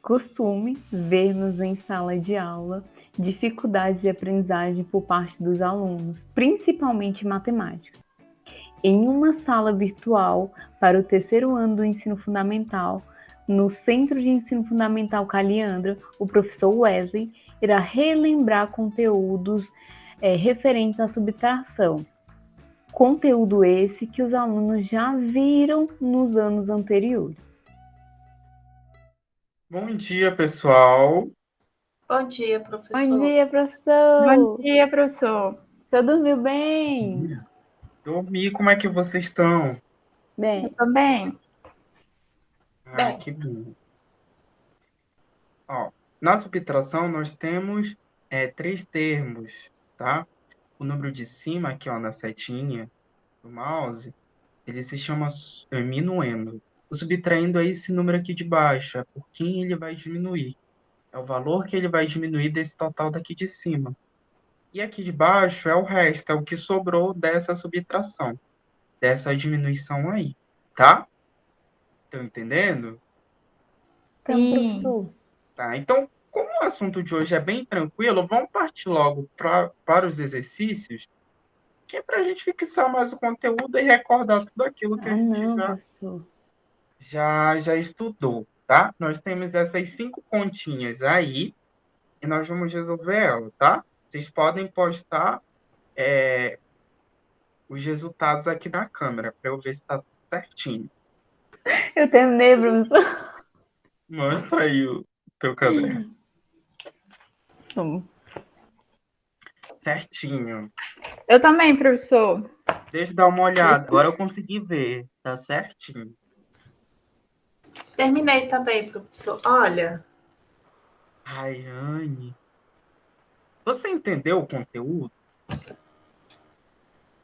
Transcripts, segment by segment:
Costume vermos em sala de aula dificuldades de aprendizagem por parte dos alunos, principalmente matemática. Em uma sala virtual para o terceiro ano do ensino fundamental, no Centro de Ensino Fundamental Caliandra, o professor Wesley irá relembrar conteúdos referentes à subtração. Conteúdo esse que os alunos já viram nos anos anteriores. Bom dia, pessoal. Bom dia, professor. Bom dia, professor. Bom dia, professor. Você dormiu bem? Dormi, como é que vocês estão? Bem. Eu tô bem. Bem. Que bom. Ó, na subtração, nós temos 3 termos, tá? O número de cima, aqui ó, na setinha do mouse, ele se chama minuendo. O subtraindo é esse número aqui de baixo, é por quem ele vai diminuir. É o valor que ele vai diminuir desse total daqui de cima. E aqui de baixo é o resto, é o que sobrou dessa subtração, dessa diminuição aí, tá? Estão entendendo? Então, professor. Tá, então, como o assunto de hoje é bem tranquilo, vamos partir logo para os exercícios, que é para a gente fixar mais o conteúdo e recordar tudo aquilo que a gente já estudou, tá? Nós temos essas 5 continhas aí e nós vamos resolver elas, tá? Vocês podem postar os resultados aqui na câmera para eu ver se está tudo certinho. Eu terminei, professor. Mostra aí o teu caderno. Certinho. Eu também, professor. Deixa eu dar uma olhada. Agora eu consegui ver. Tá certinho. Terminei também, professor. Olha. Rayane. Você entendeu o conteúdo?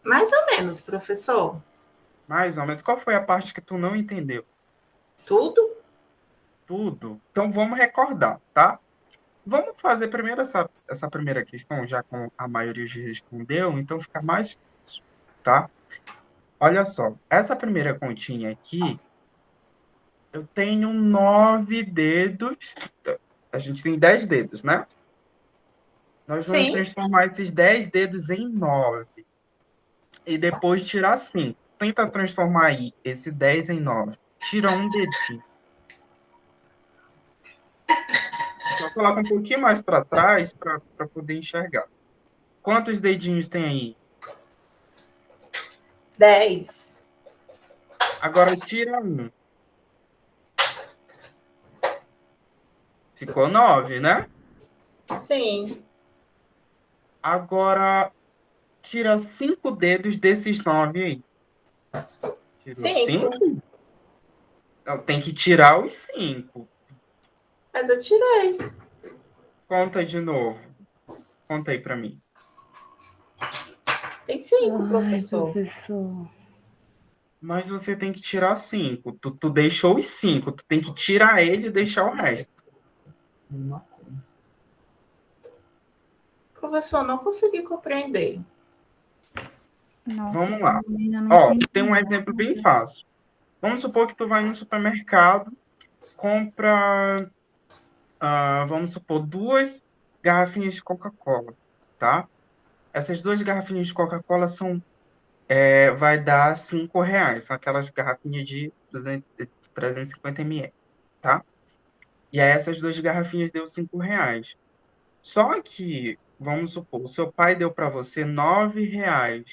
Mais ou menos, professor. Mais ou menos. Qual foi a parte que tu não entendeu? Tudo? Tudo. Então vamos recordar, tá? Vamos fazer primeiro essa primeira questão, já com a maioria já respondeu, então fica mais fácil, tá? Olha só, essa primeira continha aqui, eu tenho 9 dedos. A gente tem 10 dedos, né? Nós vamos transformar esses 10 dedos em 9. E depois tirar 5. Tenta transformar aí esse 10 em 9. Tira um dedinho. Só coloca um pouquinho mais para trás para poder enxergar. Quantos dedinhos tem aí? 10. Agora tira um. Ficou 9, né? Sim. Agora tira 5 dedos desses 9 aí. Tirou 5? Não, tem que tirar os 5. Mas eu tirei. Conta de novo. Conta aí para mim. Tem 5, professor. Mas você tem que tirar 5. Tu deixou os 5. Tu tem que tirar ele e deixar o resto. Professor, não consegui compreender. Nossa, vamos lá. Ó, tem um exemplo bem fácil. Vamos supor que tu vai no supermercado, compra, vamos supor, 2 garrafinhas de Coca-Cola, tá? Essas 2 garrafinhas de Coca-Cola vai dar R$5. São aquelas garrafinhas de 350 ml, tá? E aí essas 2 garrafinhas deu R$5. Só que, vamos supor, o seu pai deu para você R$9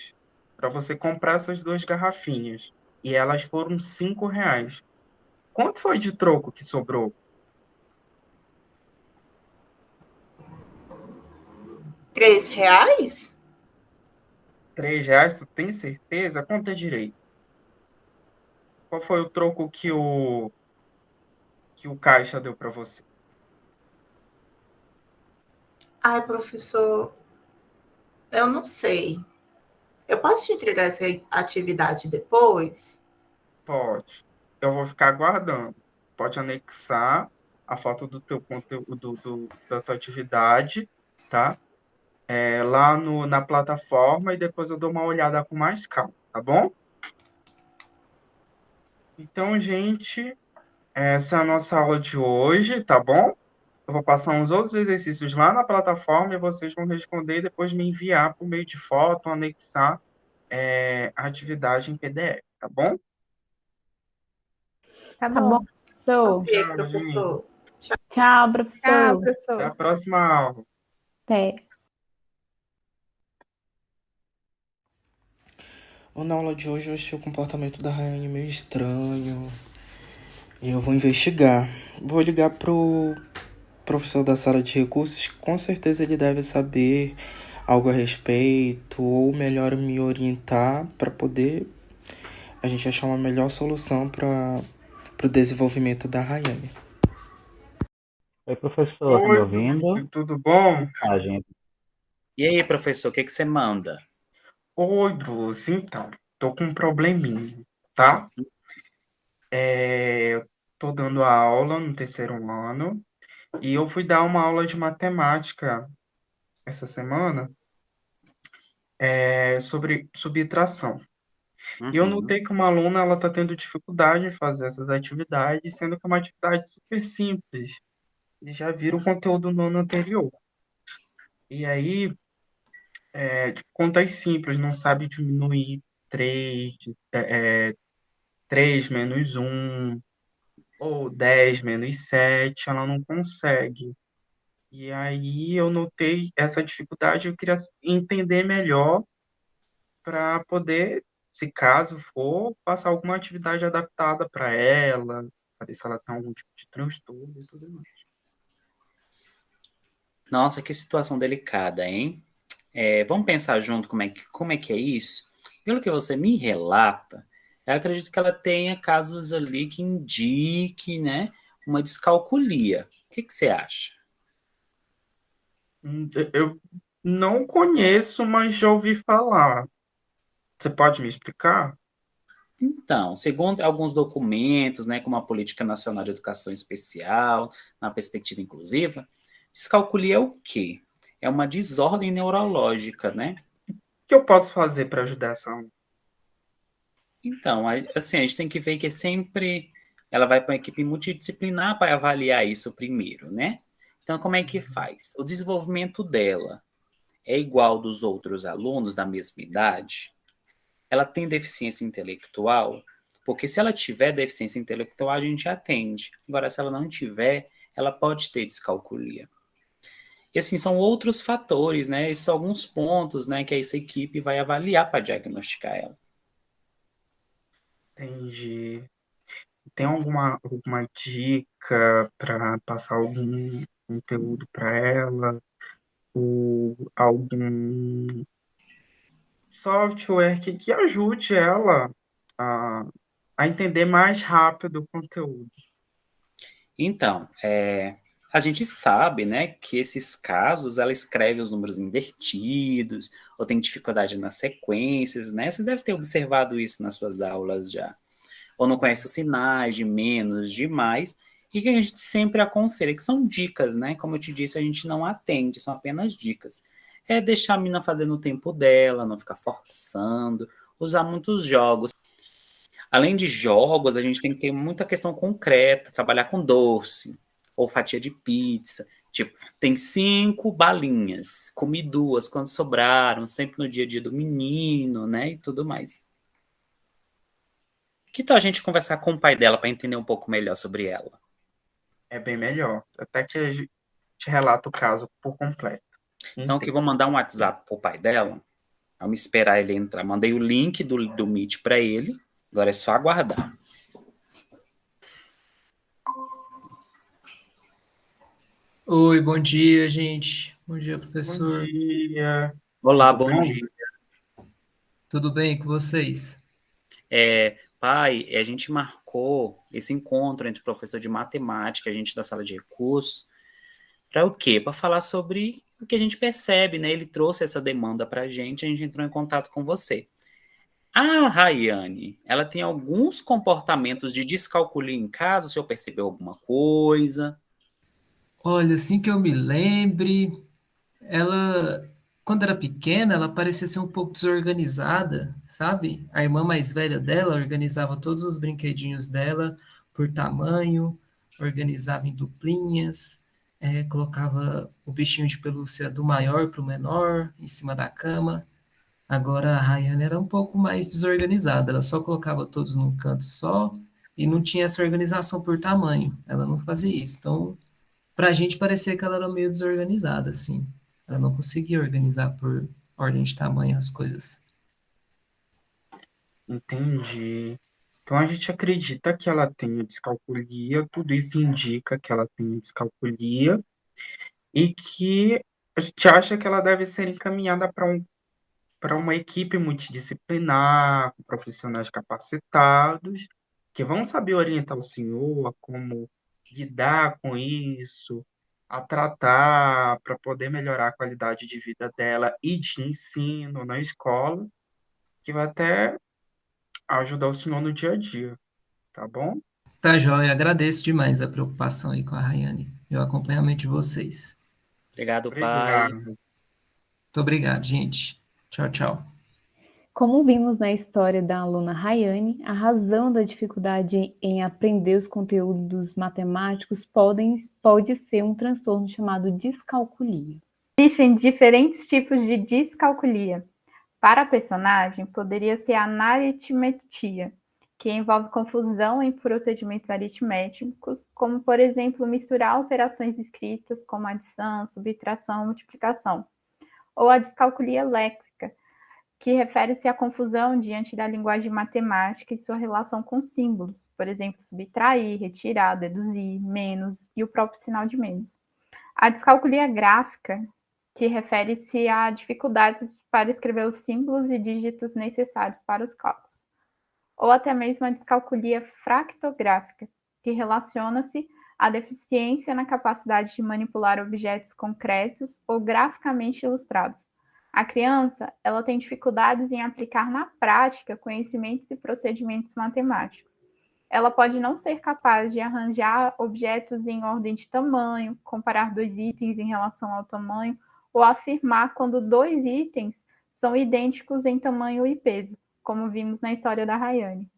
para você comprar essas 2 garrafinhas. E elas foram R$5. Quanto foi de troco que sobrou? R$3? R$3? Tu tem certeza? Conta direito. Qual foi o troco que o caixa deu para você? Ai, professor, eu não sei. Eu posso te entregar essa atividade depois? Pode. Eu vou ficar aguardando. Pode anexar a foto do teu conteúdo, da tua atividade, tá? Lá na plataforma e depois eu dou uma olhada com mais calma, tá bom? Então, gente, essa é a nossa aula de hoje, tá bom? Eu vou passar uns outros exercícios lá na plataforma e vocês vão responder e depois me enviar por meio de foto, anexar, a atividade em PDF, tá bom? Tá Tá bom, bom. professor? Ok, Tchau, gente. professor. Tchau, Tchau, professor. Até a professor. próxima aula. Até. Na aula de hoje eu achei o comportamento da Rayane meio estranho. E eu vou investigar. Vou ligar pro professor da sala de recursos, que com certeza ele deve saber algo a respeito, ou melhor me orientar para poder a gente achar uma melhor solução para o desenvolvimento da Rayane. Oi, professor, tá me Oi, ouvindo? professor, tudo bom? Ah, gente. E aí, professor, o que que você manda? Oi, Bruce. Então, tô com um probleminha, tá? Eu tô dando aula no terceiro ano e eu fui dar uma aula de matemática essa semana, sobre subtração. E eu Uhum. notei que uma aluna ela está tendo dificuldade em fazer essas atividades, sendo que é uma atividade super simples. Eles já viram o conteúdo no ano anterior. E aí, tipo, contas simples, não sabe diminuir 3 3 menos um ou 10 menos 7 ela não consegue. E aí eu notei essa dificuldade, eu queria entender melhor para poder, se caso for, passar alguma atividade adaptada para ela, saber se ela tem algum tipo de transtorno e tudo mais. Nossa, que situação delicada, hein? Vamos pensar junto como é que é isso? Pelo que você me relata, eu acredito que ela tenha casos ali que indique, né, uma descalculia. O que que você acha? Eu não conheço, mas já ouvi falar. Você pode me explicar? Então, segundo alguns documentos, né, como a Política Nacional de Educação Especial, na perspectiva inclusiva, descalculia é o quê? É uma desordem neurológica, né? O que eu posso fazer para ajudar essa aluna? Então, assim, a gente tem que ver que sempre ela vai para uma equipe multidisciplinar para avaliar isso primeiro, né? Então, como é que faz? O desenvolvimento dela é igual dos outros alunos da mesma idade? Ela tem deficiência intelectual? Porque se ela tiver deficiência intelectual, a gente atende. Agora, se ela não tiver, ela pode ter descalculia. E assim, são outros fatores, né? Esses são alguns pontos, né, que essa equipe vai avaliar para diagnosticar ela. Entendi. Tem alguma dica para passar algum conteúdo para ela? Ou algum software que ajude ela a, a entender mais rápido o conteúdo? Então, a gente sabe, né, que esses casos, ela escreve os números invertidos, ou tem dificuldade nas sequências, né? Vocês devem ter observado isso nas suas aulas já. Ou não conhece os sinais de menos, de mais, e que a gente sempre aconselha, que são dicas, né? Como eu te disse, a gente não atende, são apenas dicas. É deixar a menina fazer no tempo dela, não ficar forçando, usar muitos jogos. Além de jogos, a gente tem que ter muita questão concreta, trabalhar com doce ou fatia de pizza. Tipo, tem 5 balinhas, comi 2 quando sobraram, sempre no dia a dia do menino, né? E tudo mais. Que tal a gente conversar com o pai dela para entender um pouco melhor sobre ela? É bem melhor. Até que a gente relata o caso por completo. Então, que Entendo. vou mandar um WhatsApp pro pai dela. Vamos esperar ele entrar. Mandei o link do Meet para ele. Agora é só aguardar. Oi, bom dia, gente. Bom dia, Bom professor. dia. Olá, Tudo bom bom? dia. Tudo bem com vocês? Pai, a gente marcou esse encontro entre o professor de matemática e a gente da sala de recursos para o quê? Para falar sobre o que a gente percebe, né? Ele trouxe essa demanda para a gente entrou em contato com você. A Rayane, ela tem alguns comportamentos de descalculia em casa, o senhor percebeu alguma coisa? Olha, assim que eu me lembre, ela quando era pequena, ela parecia ser um pouco desorganizada, sabe? A irmã mais velha dela organizava todos os brinquedinhos dela por tamanho, organizava em duplinhas, colocava o bichinho de pelúcia do maior para o menor em cima da cama. Agora a Rayane era um pouco mais desorganizada, ela só colocava todos num canto só e não tinha essa organização por tamanho. Ela não fazia isso. Então, pra gente parecia que ela era meio desorganizada, assim. Ela não conseguia organizar por ordem de tamanho as coisas. Entendi. Então a gente acredita que ela tenha descalculia, tudo isso indica que ela tenha descalculia e que a gente acha que ela deve ser encaminhada para uma equipe multidisciplinar, com profissionais capacitados, que vão saber orientar o senhor a como lidar com isso, a tratar, para poder melhorar a qualidade de vida dela e de ensino na escola, que vai até ajudar o senhor no dia a dia, tá bom? Tá, joia. Agradeço demais a preocupação aí com a Rayane e o acompanhamento de vocês. Obrigado, pai. Obrigado. Muito obrigado, gente. Tchau, tchau. Como vimos na história da aluna Rayane, a razão da dificuldade em aprender os conteúdos matemáticos pode ser um transtorno chamado descalculia. Existem diferentes tipos de descalculia. Para a personagem, poderia ser a aritmetia, que envolve confusão em procedimentos aritméticos, como, por exemplo, misturar operações escritas como adição, subtração, multiplicação. Ou a descalculia léxica, que refere-se à confusão diante da linguagem matemática e sua relação com símbolos, por exemplo, subtrair, retirar, deduzir, menos e o próprio sinal de menos. A descalculia gráfica, que refere-se a dificuldades para escrever os símbolos e dígitos necessários para os cálculos. Ou até mesmo a descalculia fractográfica, que relaciona-se à deficiência na capacidade de manipular objetos concretos ou graficamente ilustrados. A criança, ela tem dificuldades em aplicar na prática conhecimentos e procedimentos matemáticos. Ela pode não ser capaz de arranjar objetos em ordem de tamanho, comparar dois itens em relação ao tamanho, ou afirmar quando dois itens são idênticos em tamanho e peso, como vimos na história da Rayane.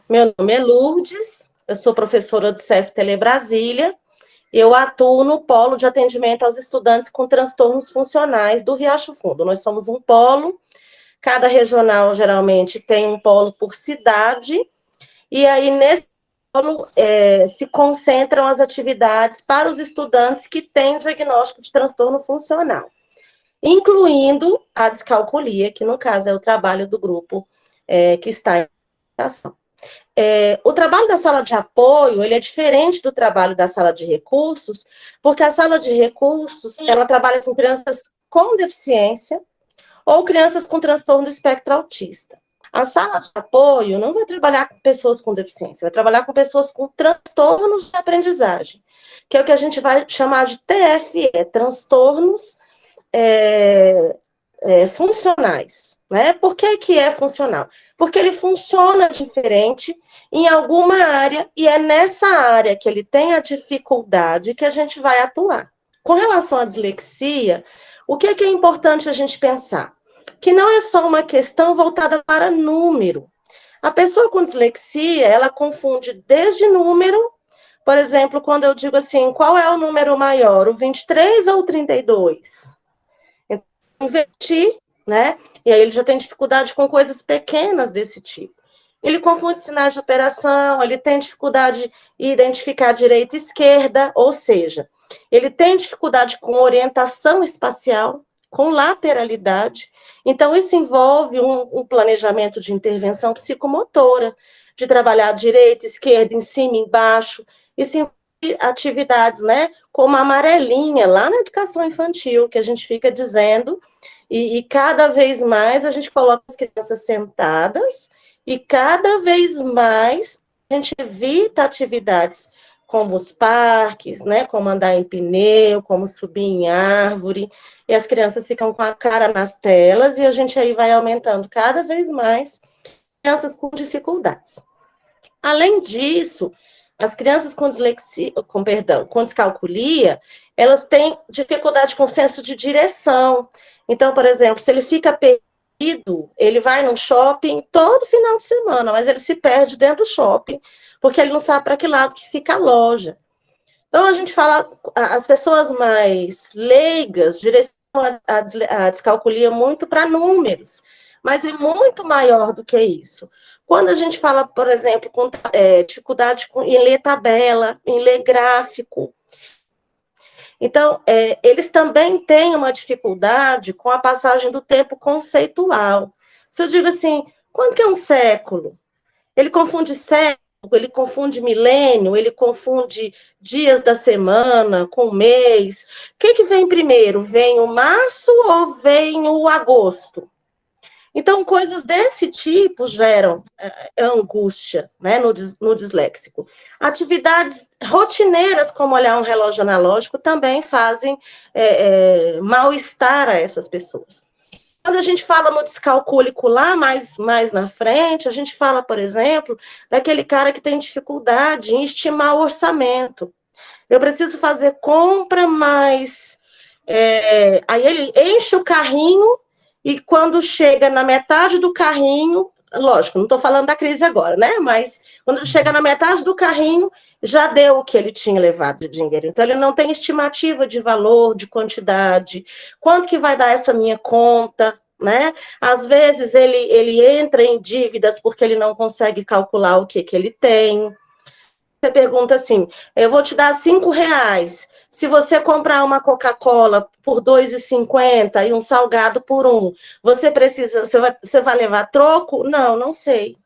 Meu nome é Lourdes, eu sou professora do CFTL Brasília, eu atuo no polo de atendimento aos estudantes com transtornos funcionais do Riacho Fundo. Nós somos um polo, cada regional geralmente tem um polo por cidade, e aí nesse polo se concentram as atividades para os estudantes que têm diagnóstico de transtorno funcional, incluindo a descalculia, que no caso é o trabalho do grupo que está em educação. O trabalho da sala de apoio, ele é diferente do trabalho da sala de recursos, porque a sala de recursos, ela trabalha com crianças com deficiência ou crianças com transtorno do espectro autista. A sala de apoio não vai trabalhar com pessoas com deficiência, vai trabalhar com pessoas com transtornos de aprendizagem, que é o que a gente vai chamar de TFE, transtornos funcionais. Né? Por que é funcional? Porque ele funciona diferente em alguma área, e é nessa área que ele tem a dificuldade que a gente vai atuar. Com relação à dislexia, o que é importante a gente pensar? Que não é só uma questão voltada para número. A pessoa com dislexia, ela confunde desde número, por exemplo, quando eu digo assim, qual é o número maior, o 23 ou o 32? Então, invertir, né? E aí ele já tem dificuldade com coisas pequenas desse tipo. Ele confunde sinais de operação, ele tem dificuldade em identificar direita e esquerda, ou seja, ele tem dificuldade com orientação espacial, com lateralidade. Então, isso envolve um planejamento de intervenção psicomotora, de trabalhar direita, esquerda, em cima, embaixo. Isso envolve atividades, né, como a amarelinha, lá na educação infantil, que a gente fica dizendo, e cada vez mais a gente coloca as crianças sentadas, e cada vez mais a gente evita atividades como os parques, né, como andar em pneu, como subir em árvore, e as crianças ficam com a cara nas telas, e a gente aí vai aumentando cada vez mais crianças com dificuldades. Além disso, as crianças com dislexia, com descalculia, elas têm dificuldade com senso de direção. Então, por exemplo, se ele fica perdido, ele vai num shopping todo final de semana, mas ele se perde dentro do shopping, porque ele não sabe para que lado que fica a loja. Então, a gente fala, as pessoas mais leigas direcionam a descalculia muito para números, mas é muito maior do que isso. Quando a gente fala, por exemplo, com dificuldade em ler tabela, em ler gráfico, então, eles também têm uma dificuldade com a passagem do tempo conceitual. Se eu digo assim, quanto que é um século? Ele confunde século, ele confunde milênio, ele confunde dias da semana com mês. O que vem primeiro? Vem o março ou vem o agosto? Então, coisas desse tipo geram angústia, né, no disléxico. Atividades rotineiras, como olhar um relógio analógico, também fazem mal-estar a essas pessoas. Quando a gente fala no descalcúlico lá, mais na frente, a gente fala, por exemplo, daquele cara que tem dificuldade em estimar o orçamento. Eu preciso fazer compra, mas... aí ele enche o carrinho, e quando chega na metade do carrinho, lógico, não estou falando da crise agora, né? Mas quando chega na metade do carrinho, já deu o que ele tinha levado de dinheiro. Então, ele não tem estimativa de valor, de quantidade, quanto que vai dar essa minha conta, né? Às vezes, ele entra em dívidas porque ele não consegue calcular o que ele tem. Você pergunta assim, eu vou te dar R$5. Se você comprar uma Coca-Cola por R$2,50 e um salgado por R$1, você vai levar troco? Não sei.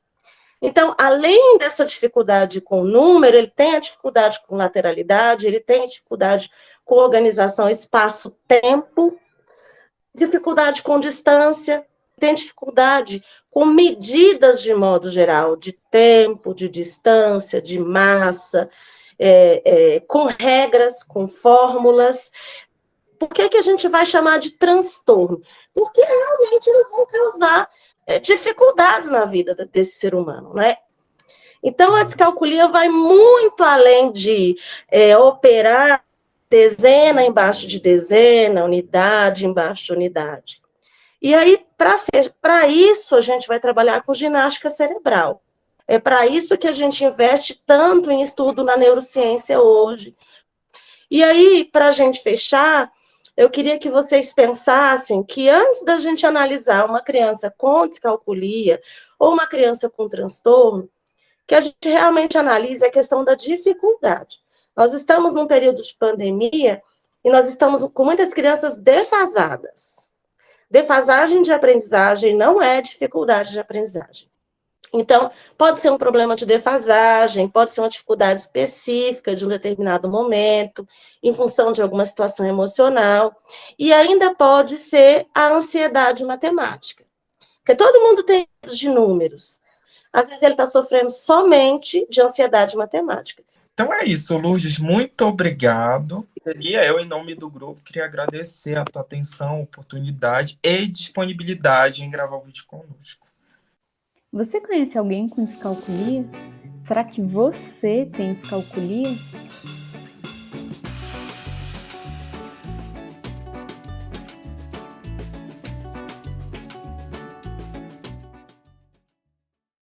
Então, além dessa dificuldade com o número, ele tem a dificuldade com lateralidade, ele tem dificuldade com organização espaço-tempo, dificuldade com distância, tem dificuldade com medidas de modo geral, de tempo, de distância, de massa, com regras, com fórmulas. Por que a gente vai chamar de transtorno? Porque realmente eles vão causar dificuldades na vida desse ser humano, né? Então, a descalculia vai muito além de operar dezena embaixo de dezena, unidade embaixo de unidade. E aí, para isso, a gente vai trabalhar com ginástica cerebral. É para isso que a gente investe tanto em estudo na neurociência hoje. E aí, para a gente fechar, eu queria que vocês pensassem que antes da gente analisar uma criança com descalculia ou uma criança com transtorno, que a gente realmente analise a questão da dificuldade. Nós estamos num período de pandemia e nós estamos com muitas crianças defasadas. Defasagem de aprendizagem não é dificuldade de aprendizagem. Então, pode ser um problema de defasagem, pode ser uma dificuldade específica de um determinado momento, em função de alguma situação emocional, e ainda pode ser a ansiedade matemática. Porque todo mundo tem de números. Às vezes ele está sofrendo somente de ansiedade matemática. Então é isso, Lourdes, muito obrigado. E eu, em nome do grupo, queria agradecer a tua atenção, oportunidade e disponibilidade em gravar o vídeo conosco. Você conhece alguém com descalculia? Será que você tem descalculia?